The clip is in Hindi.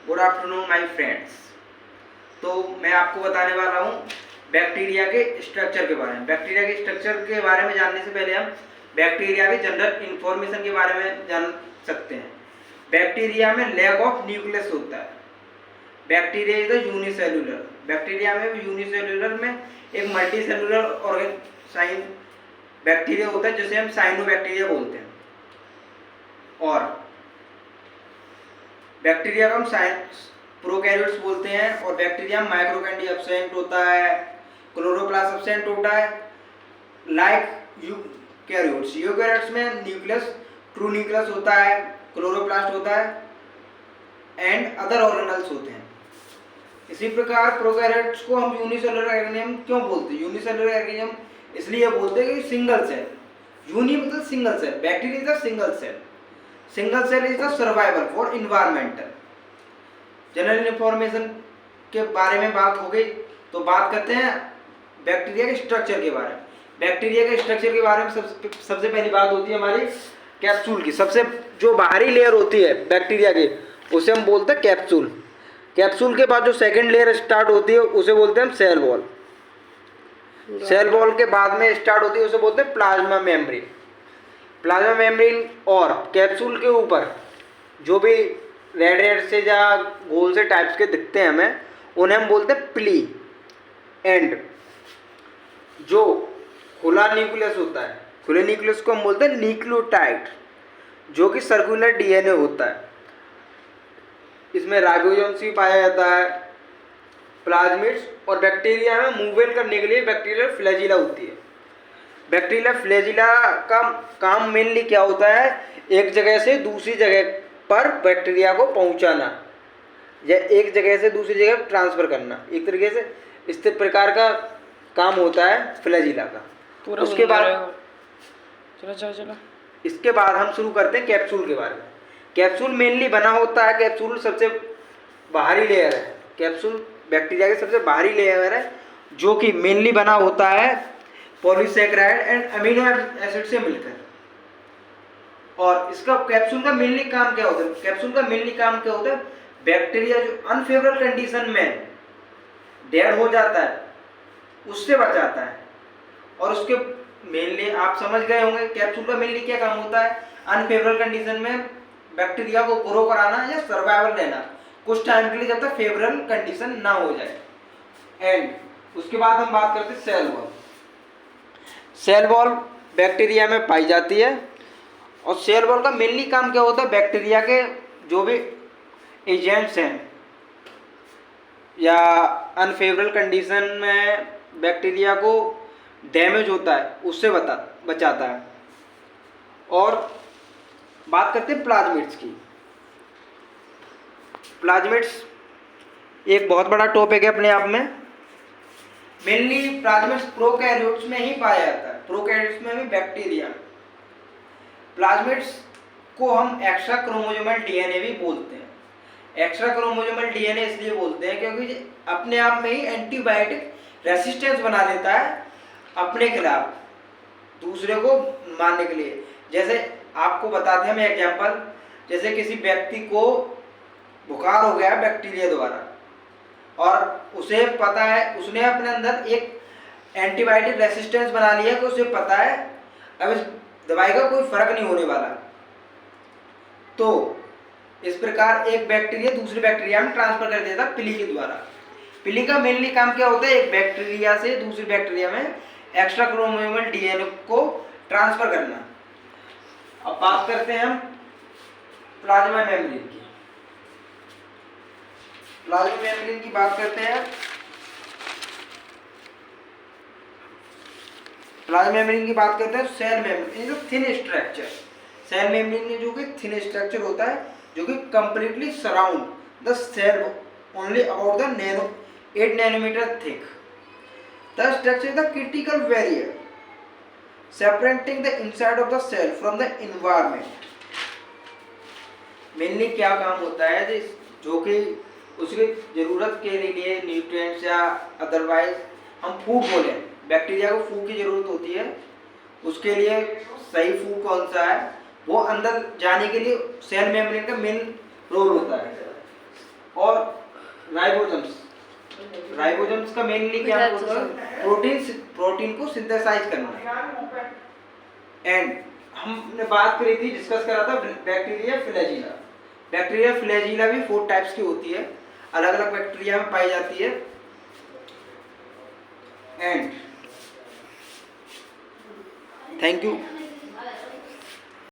Good afternoon my friends. तो मैं आपको बताने वाला हूँ बैक्टीरिया के स्ट्रक्चर के बारे में। बैक्टीरिया के स्ट्रक्चर के बारे में जानने से पहले हम बैक्टीरिया के जनरल इंफॉर्मेशन के बारे में जान सकते हैं। बैक्टीरिया में लैक ऑफ न्यूक्लियस होता है। Bacteria is the unicellular. Bacteria में यूनिसेल्युलर में एक मल्टी सेल्युलर ऑर्गेनाइज बैक्टीरिया होता है जिसे हम साइनोबैक्टीरिया बोलते हैं। और बैक्टीरिया को हम प्रोकैरियोट्स बोलते हैं। और बैक्टीरिया में माइक्रोकैंडी एब्सेंट होता है, क्लोरोप्लास्ट एब्सेंट होता है, लाइक यूकैरियोट्स। यूकैरियोट्स में न्यूक्लियस ट्रू न्यूक्लियस होता है, क्लोरोप्लास्ट होता है एंड अदर ऑर्गेनल्स होते हैं। इसी प्रकार प्रोकैरियोट्स को हम यूनिसेलुलर ऑर्गेनिज्म क्यों बोलते हैं? यूनिसेलुलर ऑर्गेनिज्म इसलिए बोलते हैं कि सिंगल सेल। यूनि मतलब single cell, bacteria is a single cell. Single cell is the survival for environmental. General information के बारे में बात हो गई, तो बात करते हैं बैक्टीरिया के स्ट्रक्चर के बारे में। बैक्टीरिया के स्ट्रक्चर के बारे में सबसे पहली बात होती है हमारी कैप्सूल की। सबसे जो बाहरी लेयर होती है बैक्टीरिया की उसे हम बोलते हैं कैप्सूल। कैप्सूल के बाद जो सेकेंड लेयर स्टार्ट होती है उसे बोलते हैं हम सेल वॉल। सेल वॉल के बाद में स्टार्ट होती है उसे बोलते हैं प्लाज्मा मेम्ब्रेन। प्लाज्मा मेम्ब्रेन और कैप्सूल के ऊपर जो भी रेड रेड से या गोल से टाइप्स के दिखते हैं हमें, उन्हें हम बोलते हैं पिली। एंड जो खुला न्यूक्लियस होता है, खुले न्यूक्लियस को हम बोलते हैं न्यूक्लियोटाइड, जो कि सर्कुलर डीएनए होता है। इसमें राइबोसोम्स भी पाया जाता है, प्लाज्मिड्स। और बैक्टीरिया में मूवमेंट करने के लिए बैक्टीरियल फ्लैजिला होती है। बैक्टीरियल फ्लैजिला का काम मेनली क्या होता है? एक जगह से दूसरी जगह पर बैक्टीरिया को पहुंचाना या एक जगह से दूसरी जगह ट्रांसफर करना, एक तरीके से इस प्रकार का काम होता है फ्लैजिला का। उसके बाद चलो इसके बाद हम शुरू करते हैं कैप्सूल के बारे में। कैप्सूल मेनली बना होता है, कैप्सूल सबसे बाहरी लेयर है। कैप्सूल बैक्टीरिया के सबसे बाहरी लेयर है जो कि मेनली बना होता है पॉलीसैकेराइड एंड अमीनो एसिड से मिलकर। और इसका कैप्सूल का मेनली काम क्या होता है? कैप्सूल का मेनली काम क्या होता है? बैक्टीरिया जो अनफेवरेबल कंडीशन में डेड हो जाता है उससे बचाता है। और उसके मेनली आप समझ गए होंगे कैप्सूल का मेनली क्या काम होता है? अनफेवरेबल कंडीशन में बैक्टीरिया को ग्रो कराना या सर्वाइवल रहना कुछ टाइम के लिए, जब तक फेवरेबल कंडीशन ना हो जाए। एंड उसके बाद हम बात करते हैं cell wall. Cell wall bacteria में पाई जाती है। और सेल वॉल का मेनली काम क्या होता है? बैक्टीरिया के जो भी एजेंट्स हैं या अनफेवरेबल कंडीशन में बैक्टीरिया को डैमेज होता है उससे बचाता है। और बात करते हैं प्लाज्मिड्स की। प्लाज्मिड्स एक बहुत बड़ा टॉपिक है अपने आप में। मेनली प्लाज्मिड्स प्रोकैरियोट्स में ही पाया जाता है। प्रोकैरियोट्स में भी बैक्टीरिया। प्लाज्मिड्स को हम एक्स्ट्रा क्रोमोसोमल डीएनए भी बोलते हैं। एक्स्ट्रा क्रोमोसोमल डीएनए इसलिए बोलते हैं क्योंकि अपने आप में ही एंटीबायोटिक रेसिस्टेंस बना लेता है अपने खिलाफ, दूसरे को मारने के लिए। जैसे आपको बताते हैं हम एग्जांपल, जैसे किसी व्यक्ति को बुखार हो गया बैक्टीरिया द्वारा और उसे पता है, उसने अपने अंदर एक एंटीबायोटिक रेसिस्टेंस बना लिया कि उसे पता है अब इस दवाई का कोई फर्क नहीं होने वाला। तो इस प्रकार एक बैक्टीरिया दूसरे बैक्टीरिया में ट्रांसफर कर देता पिली के द्वारा। पिली का मेनली काम क्या होता है? एक बैक्टीरिया से दूसरी बैक्टीरिया में एक्स्ट्रा क्रोमोसोमल डीएनए को ट्रांसफर करना। अब बात करते हैं हम प्लाज्मा मेम्ब्रेन की। प्लाज्मा मेम्ब्रेन की बात करते हैं। प्लाज्मा मेम्ब्रेन की बात करते हैं। सेल मेम्ब्रेन जो थिन स्ट्रक्चर, सेल मेम्ब्रेन में जो कि थिन स्ट्रक्चर होता है जो कि completely surround the cell only about the 8 nanometer thick. The structure is the critical barrier separating the inside of the cell from the environment। Mainly क्या काम होता है जो कि उसकी जरूरत के लिए न्यूट्रिएंट्स या अदरवाइज हम फूड बोले, बैक्टीरिया को फूड की जरूरत होती है, उसके लिए सही फूड कौन सा है वो अंदर जाने के लिए सेल मेम्ब्रेन का मेन रोल होता है। और राइबोसोम्स का मेनली क्या होता है, प्रोटीन को सिंथेसाइज करना। एंड हमने बात करी थी, डिस्कस करा था बैक्टीरिया फ्लैजिला। बैक्टीरिया फ्लैजिला भी 4 टाइप्स की होती है, अलग अलग बैक्टीरिया में पाई जाती है। And thank you.